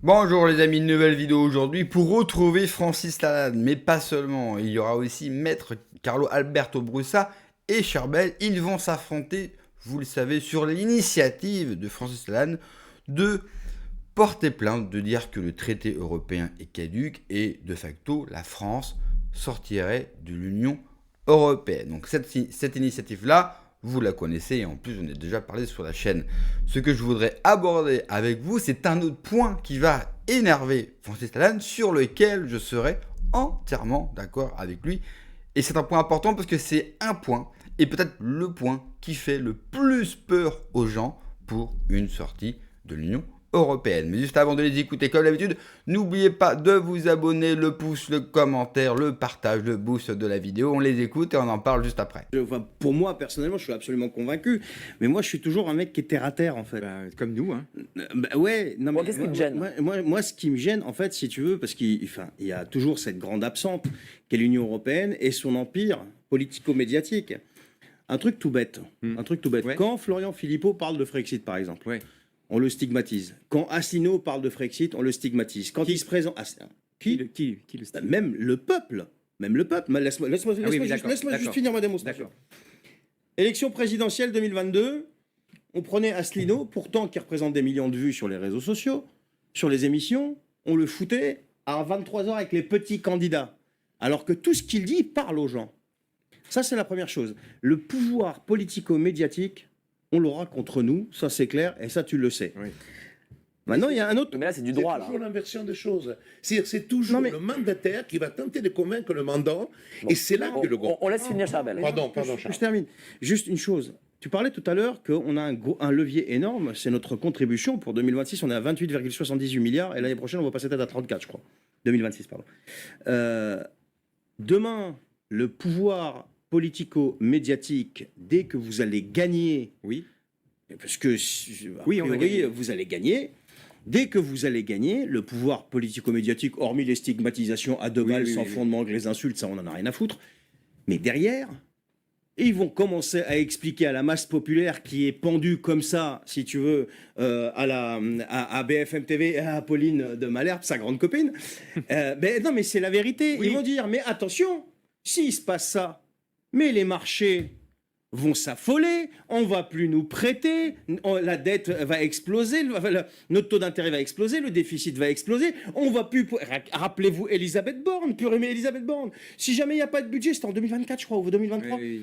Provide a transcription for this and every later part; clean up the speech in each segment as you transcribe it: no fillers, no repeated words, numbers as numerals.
Bonjour les amis, nouvelle vidéo aujourd'hui pour retrouver Francis Lalanne, mais pas seulement, il y aura aussi Maître Carlo Alberto Brussa et Charbel, ils vont s'affronter, vous le savez, sur l'initiative de Francis Lalanne de porter plainte, de dire que le traité européen est caduc et de facto la France sortirait de l'Union européenne. Donc cette initiative-là, vous la connaissez et en plus j'en ai déjà parlé sur la chaîne. Ce que je voudrais aborder avec vous, c'est un autre point qui va énerver Francis Lalanne, sur lequel je serai entièrement d'accord avec lui. Et c'est un point important parce que c'est un point, et peut-être le point qui fait le plus peur aux gens pour une sortie de l'Union européenne. Mais juste avant de les écouter, comme d'habitude, n'oubliez pas de vous abonner, le pouce, le commentaire, le partage, le boost de la vidéo. On les écoute et on en parle juste après. Pour moi, personnellement, je suis absolument convaincu. Mais moi, je suis toujours un mec qui est terre à terre, en fait. Comme nous, hein. Ouais, non, mais Qu'est-ce qui te gêne? moi, ce qui me gêne, en fait, si tu veux, parce qu'il y a toujours cette grande absente qu'est l'Union européenne et son empire politico-médiatique. Un truc tout bête. Un truc tout bête. Ouais. Quand Florian Philippot parle de Frexit, par exemple, Ouais. on le stigmatise. Quand Asselineau parle de Frexit, on le stigmatise. Quand il se présente... Qui le style Même le peuple. Même le peuple. Laisse-moi juste finir ma démonstration. D'accord. Élection présidentielle 2022, on prenait Asselineau, pourtant qui représente des millions de vues sur les réseaux sociaux, sur les émissions, on le foutait à 23h avec les petits candidats. Alors que tout ce qu'il dit parle aux gens. Ça, c'est la première chose. Le pouvoir politico-médiatique, on l'aura contre nous, ça c'est clair, et ça tu le sais. Oui. Maintenant, il y a un autre... Mais là, c'est du droit, C'est là. toujours l'inversion des choses. C'est toujours Non, mais- le mandataire qui va tenter de convaincre le mandant, et c'est là que le gros... On laisse finir Charbel. Pardon, Je termine. Juste une chose. Tu parlais tout à l'heure qu'on a un levier énorme, c'est notre contribution. Pour 2026, on est à 28,78 milliards et l'année prochaine, on va passer peut-être à 34, je crois. 2026, pardon. Demain, le pouvoir politico-médiatique, dès que vous allez gagner, Oui. parce que Oui, on va gagner. vous allez gagner, dès que vous allez gagner, le pouvoir politico-médiatique, hormis les stigmatisations à deux balles, sans fondement, que les insultes, ça on en a rien à foutre, mais derrière... Et ils vont commencer à expliquer à la masse populaire qui est pendue comme ça, si tu veux, à BFM TV et à Pauline de Malherbe, sa grande copine. Non, mais c'est la vérité. Oui. Ils vont dire, mais attention, s'il se passe ça, mais les marchés vont s'affoler, on va plus nous prêter, la dette va exploser, notre taux d'intérêt va exploser, le déficit va exploser, on va plus... Rappelez-vous Elisabeth Borne, pure aimée Elisabeth Borne. Si jamais il n'y a pas de budget, c'était en 2024 je crois, ou 2023, Oui.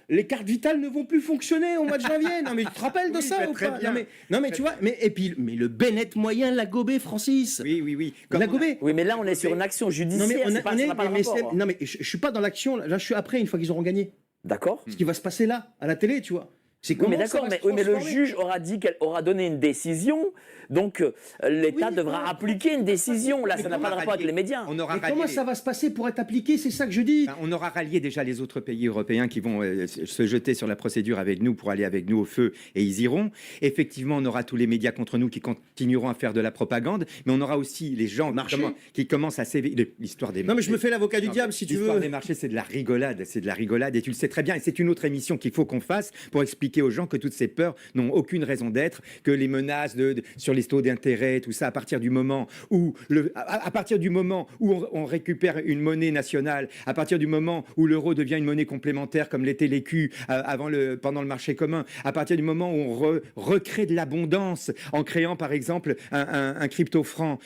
les cartes vitales ne vont plus fonctionner au mois de janvier. Non mais tu te rappelles de Oui, ça bah, ou très pas? bien. Non mais tu vois, mais le Bennett moyen l'a gobé, Francis. Oui. L'a gobé. Oui, mais là, on est sur une action judiciaire. Non mais Ça n'a pas de rapport. non mais je suis pas dans l'action, là je suis après une fois qu'ils auront gagné. D'accord. Ce qui va se passer là, à la télé, tu vois. C'est Oui, comment mais ça d'accord, va se mais le transformer. juge aura dit qu'elle aura donné une décision, donc l'État Oui, devra voilà. appliquer une décision. Là, Mais ça n'a on pas de aura rapport avec rallié. les médias. On aura Mais rallié comment les- ça va se passer pour être appliqué? C'est ça que je dis. Enfin, on aura rallié déjà les autres pays européens qui vont se jeter sur la procédure avec nous pour aller avec nous au feu, et ils iront. Effectivement, on aura tous les médias contre nous qui continueront à faire de la propagande, mais on aura aussi les gens Marché. qui commencent à s'éveiller. L'histoire des Non mais je me marchés. fais l'avocat du Non, diable si tu L'histoire veux. des marchés, c'est de la rigolade, et tu le sais très bien. Et c'est une autre émission qu'il faut qu'on fasse pour expliquer aux gens que toutes ces peurs n'ont aucune raison d'être, que les menaces sur les taux d'intérêt, tout ça, à partir du moment où on récupère une monnaie nationale, à partir du moment où l'euro devient une monnaie complémentaire comme l'était l'écu pendant le marché commun, à partir du moment où on recrée de l'abondance en créant par exemple un crypto-franc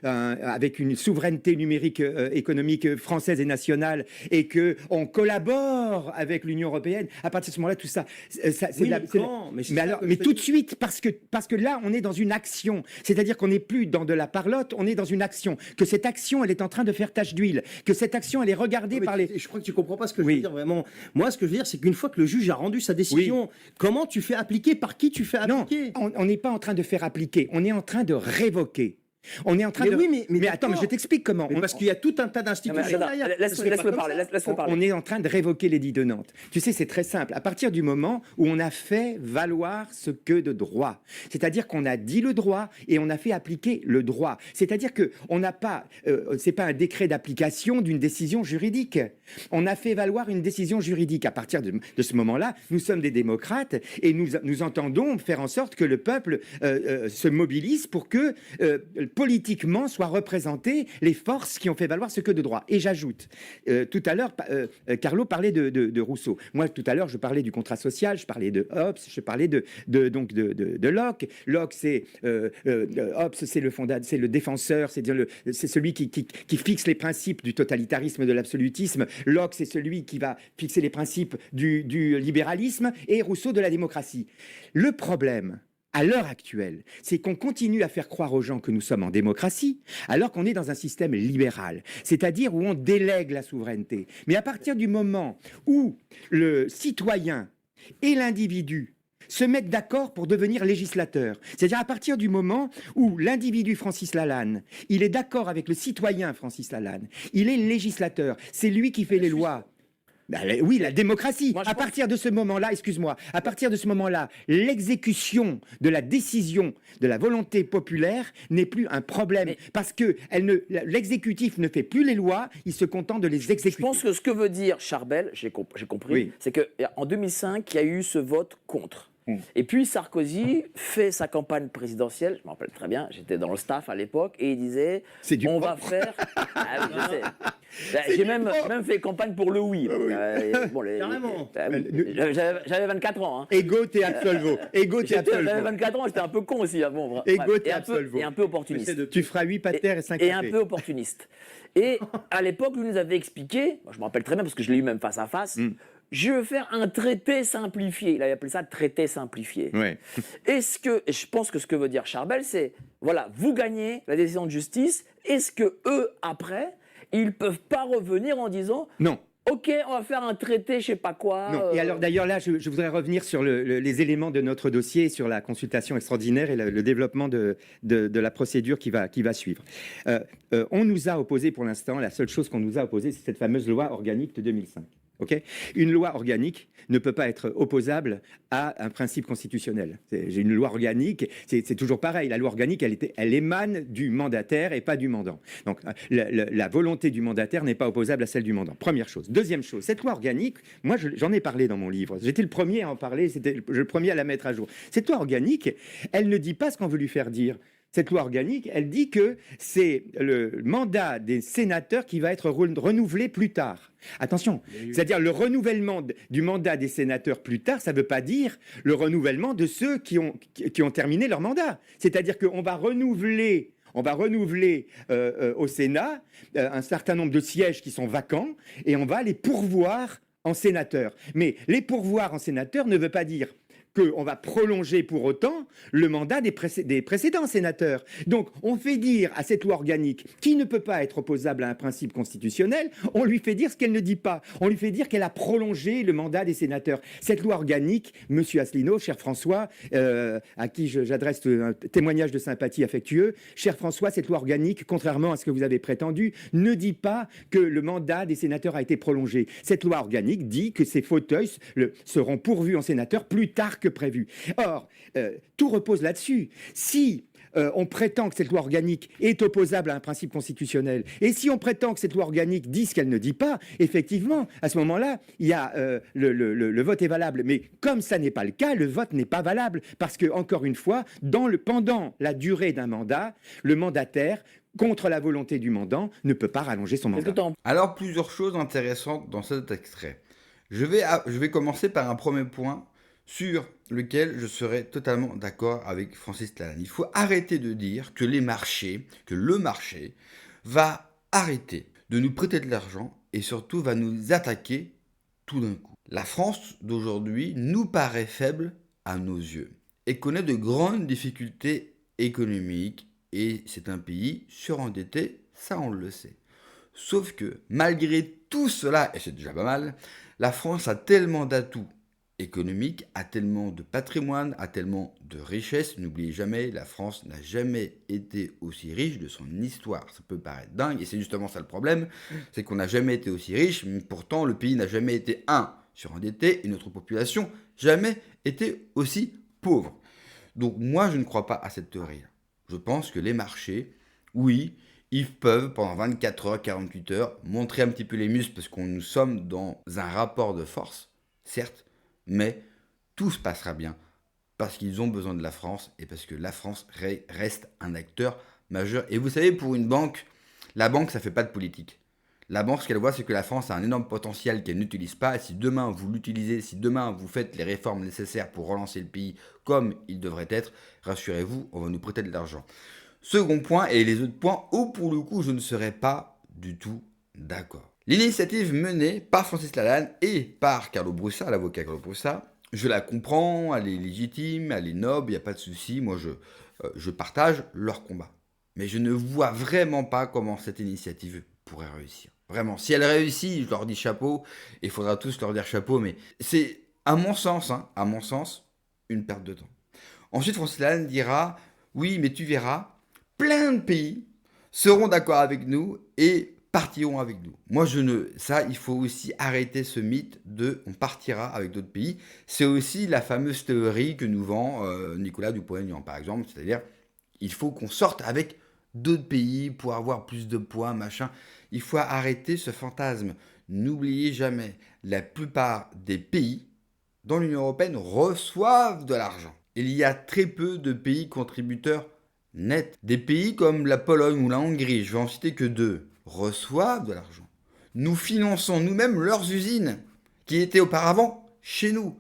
avec une souveraineté numérique économique française et nationale, et que on collabore avec l'Union européenne, à partir de ce moment-là, tout ça, c'est Oui, de la- mais c'est de- quand Mais c'est mais ça alors, que je mais te tout dis. de suite, parce que là, on est dans une action. C'est-à-dire qu'on n'est plus dans de la parlotte, on est dans une action. Que cette action, elle est en train de faire tache d'huile. Que cette action, elle est regardée Non, mais par les... je crois que tu comprends pas ce que je Oui. veux dire vraiment. Moi, ce que je veux dire, c'est qu'une fois que le juge a rendu sa décision, comment tu fais appliquer, par qui tu fais Non, appliquer? on n'est pas en train de faire appliquer, on est en train de révoquer. On est en train Mais de... oui, mais attends, mais je d'accord. t'explique comment. Mais parce qu'il y a tout un tas Non, mais d'institutions attends, derrière. Ça se fait laisse-le pas comme parler. ça. Laisse-le parler. On est en train de révoquer l'édit de Nantes. Tu sais, c'est très simple. À partir du moment où on a fait valoir ce que de droit, c'est-à-dire qu'on a dit le droit et on a fait appliquer le droit. C'est-à-dire que on n'a pas, c'est pas un décret d'application d'une décision juridique. On a fait valoir une décision juridique. À partir de ce moment-là, nous sommes des démocrates et nous entendons faire en sorte que le peuple se mobilise pour que politiquement soient représentées les forces qui ont fait valoir ce que de droit. Et j'ajoute, tout à l'heure, Carlo parlait de Rousseau. Moi, tout à l'heure, je parlais du contrat social, je parlais de Hobbes, je parlais de Locke. Locke, c'est Hobbes, c'est le défenseur, c'est celui qui fixe les principes du totalitarisme, de l'absolutisme. Locke, c'est celui qui va fixer les principes du libéralisme, et Rousseau de la démocratie. Le problème, à l'heure actuelle, c'est qu'on continue à faire croire aux gens que nous sommes en démocratie, alors qu'on est dans un système libéral, c'est-à-dire où on délègue la souveraineté. Mais à partir du moment où le citoyen et l'individu se mettent d'accord pour devenir législateur, c'est-à-dire à partir du moment où l'individu Francis Lalanne, il est d'accord avec le citoyen Francis Lalanne, il est législateur, c'est lui qui fait les lois. Oui, la démocratie. À partir de ce moment-là, à partir de ce moment-là, l'exécution de la décision de la volonté populaire n'est plus un problème, parce que l'exécutif ne fait plus les lois, il se contente de les exécuter. Je pense que ce que veut dire Charbel, j'ai compris, c'est qu'en 2005, il y a eu ce vote contre. Et puis Sarkozy fait sa campagne présidentielle, je me rappelle très bien, j'étais dans le staff à l'époque, et il disait on va faire. Ah, je sais. J'ai même fait campagne pour le oui. Carrément. J'avais 24 ans. Hein. Ego te absolvo. J'avais 24 ans, j'étais un peu con aussi. Hein. Bon, Ego te absolvo. Et un peu opportuniste. Tu feras 8 pater et 5 Et un peu opportuniste. Et à l'époque, lui nous avait expliqué, je me rappelle très bien parce que je l'ai eu même face à face, je veux faire un traité simplifié. Il avait appelé ça traité simplifié. Ouais. Je pense que ce que veut dire Charbel, c'est, voilà, vous gagnez la décision de justice, est-ce que eux, après, ils peuvent pas revenir en disant non. Ok, on va faire un traité, je sais pas quoi. Non. Et alors d'ailleurs là, je voudrais revenir sur les éléments de notre dossier, sur la consultation extraordinaire et le développement de la procédure qui va suivre. On nous a opposé pour l'instant, la seule chose qu'on nous a opposé, c'est cette fameuse loi organique de 2005. Okay, une loi organique ne peut pas être opposable à un principe constitutionnel. J'ai une loi organique, c'est toujours pareil. La loi organique, elle émane du mandataire et pas du mandant. Donc, la volonté du mandataire n'est pas opposable à celle du mandant. Première chose. Deuxième chose, cette loi organique, moi, j'en ai parlé dans mon livre. J'étais le premier à en parler, c'était le premier à la mettre à jour. Cette loi organique, elle ne dit pas ce qu'on veut lui faire dire. Cette loi organique, elle dit que c'est le mandat des sénateurs qui va être renouvelé plus tard. Attention, c'est-à-dire le renouvellement du mandat des sénateurs plus tard, ça ne veut pas dire le renouvellement de ceux qui ont terminé leur mandat. C'est-à-dire qu'on va renouveler au Sénat un certain nombre de sièges qui sont vacants et on va les pourvoir en sénateurs. Mais les pourvoir en sénateurs ne veut pas dire qu'on va prolonger pour autant le mandat des précédents sénateurs. Donc, on fait dire à cette loi organique, qui ne peut pas être opposable à un principe constitutionnel, on lui fait dire ce qu'elle ne dit pas. On lui fait dire qu'elle a prolongé le mandat des sénateurs. Cette loi organique, monsieur Asselineau, cher François, à qui j'adresse un témoignage de sympathie affectueux, cher François, cette loi organique, contrairement à ce que vous avez prétendu, ne dit pas que le mandat des sénateurs a été prolongé. Cette loi organique dit que ces fauteuils seront pourvus en sénateurs plus tard que prévu. Or, tout repose là-dessus. Si on prétend que cette loi organique est opposable à un principe constitutionnel, et si on prétend que cette loi organique dit ce qu'elle ne dit pas, effectivement, à ce moment-là, il y a le vote est valable. Mais comme ça n'est pas le cas, le vote n'est pas valable. Parce que, encore une fois, pendant la durée d'un mandat, le mandataire, contre la volonté du mandant, ne peut pas rallonger son mandat. Alors, plusieurs choses intéressantes dans cet extrait. Je vais commencer par un premier point sur lequel je serais totalement d'accord avec Francis Lalanne. Il faut arrêter de dire que le marché va arrêter de nous prêter de l'argent et surtout va nous attaquer tout d'un coup. La France d'aujourd'hui nous paraît faible à nos yeux et connaît de grandes difficultés économiques et c'est un pays surendetté, ça on le sait. Sauf que malgré tout cela, et c'est déjà pas mal, la France a tellement d'atouts économique, a tellement de patrimoine, a tellement de richesses. N'oubliez jamais, la France n'a jamais été aussi riche de son histoire. Ça peut paraître dingue, et c'est justement ça le problème, c'est qu'on n'a jamais été aussi riche, mais pourtant le pays n'a jamais été, surendetté, et notre population jamais été aussi pauvre. Donc moi, je ne crois pas à cette théorie. Je pense que les marchés, oui, ils peuvent, pendant 24 heures, 48 heures, montrer un petit peu les muscles, parce que nous sommes dans un rapport de force, certes, mais tout se passera bien parce qu'ils ont besoin de la France et parce que la France reste un acteur majeur. Et vous savez, pour une banque, la banque, ça fait pas de politique. La banque, ce qu'elle voit, c'est que la France a un énorme potentiel qu'elle n'utilise pas. Et si demain vous l'utilisez, si demain vous faites les réformes nécessaires pour relancer le pays comme il devrait être, rassurez-vous, on va nous prêter de l'argent. Second point, et les autres points, où pour le coup, je ne serais pas du tout d'accord. L'initiative menée par Francis Lalanne et par Carlo Brussa, l'avocat Carlo Brussa, je la comprends, elle est légitime, elle est noble, il n'y a pas de souci, moi je partage leur combat. Mais je ne vois vraiment pas comment cette initiative pourrait réussir. Vraiment, si elle réussit, je leur dis chapeau, et il faudra tous leur dire chapeau, mais c'est, à mon sens, une perte de temps. Ensuite, Francis Lalanne dira, oui, mais tu verras, plein de pays seront d'accord avec nous et partiront avec nous. Moi, ça, il faut aussi arrêter ce mythe de on partira avec d'autres pays. C'est aussi la fameuse théorie que nous vend Nicolas Dupont-Aignan, par exemple, c'est-à-dire il faut qu'on sorte avec d'autres pays pour avoir plus de points, machin. Il faut arrêter ce fantasme. N'oubliez jamais, la plupart des pays dans l'Union européenne reçoivent de l'argent. Il y a très peu de pays contributeurs nets. Des pays comme la Pologne ou la Hongrie, je vais en citer que 2, reçoivent de l'argent. Nous finançons nous-mêmes leurs usines qui étaient auparavant chez nous.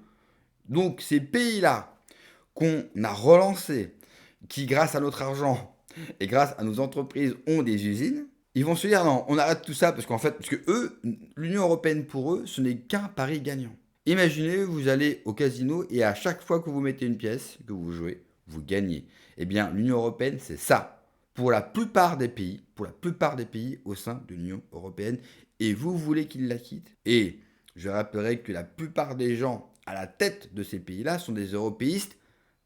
Donc ces pays-là qu'on a relancés, qui grâce à notre argent et grâce à nos entreprises ont des usines, ils vont se dire non, on arrête tout ça parce que eux, l'Union européenne pour eux, ce n'est qu'un pari gagnant. Imaginez, vous allez au casino et à chaque fois que vous mettez une pièce, que vous jouez, vous gagnez. Eh bien, l'Union européenne, c'est ça. Pour la plupart des pays au sein de l'Union européenne, et vous voulez qu'ils la quittent. Et je rappellerai que la plupart des gens à la tête de ces pays-là sont des européistes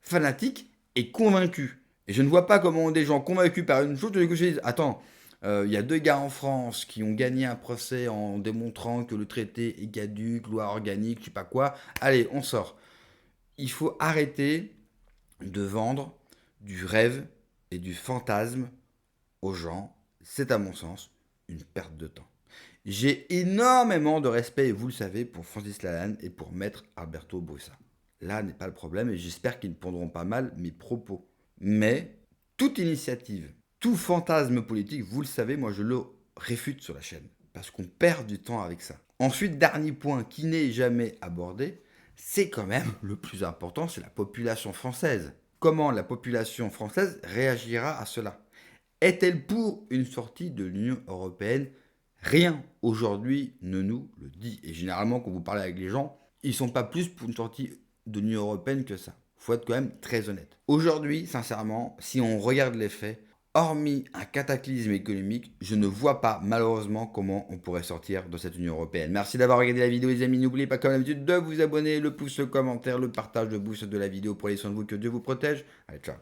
fanatiques et convaincus. Et je ne vois pas comment des gens convaincus par une chose, que je dis, attends, il y a 2 gars en France qui ont gagné un procès en démontrant que le traité est caduc, loi organique, je sais pas quoi. Allez, on sort. Il faut arrêter de vendre du rêve et du fantasme aux gens. C'est à mon sens une perte de temps. J'ai énormément de respect, et vous le savez, pour Francis Lalanne et pour Maître Alberto Brussa. Là n'est pas le problème et j'espère qu'ils ne prendront pas mal mes propos. Mais toute initiative, tout fantasme politique, vous le savez, moi je le réfute sur la chaîne. Parce qu'on perd du temps avec ça. Ensuite, dernier point qui n'est jamais abordé, c'est quand même le plus important, c'est la population française. Comment la population française réagira à cela? Est-elle pour une sortie de l'Union européenne? Rien aujourd'hui ne nous le dit. Et généralement, quand vous parlez avec les gens, ils ne sont pas plus pour une sortie de l'Union européenne que ça. Il faut être quand même très honnête. Aujourd'hui, sincèrement, si on regarde les faits, hormis un cataclysme économique, je ne vois pas malheureusement comment on pourrait sortir de cette Union européenne. Merci d'avoir regardé la vidéo les amis, n'oubliez pas comme d'habitude de vous abonner, le pouce, le commentaire, le partage, le boost de la vidéo pour les soins de vous, que Dieu vous protège. Allez, ciao.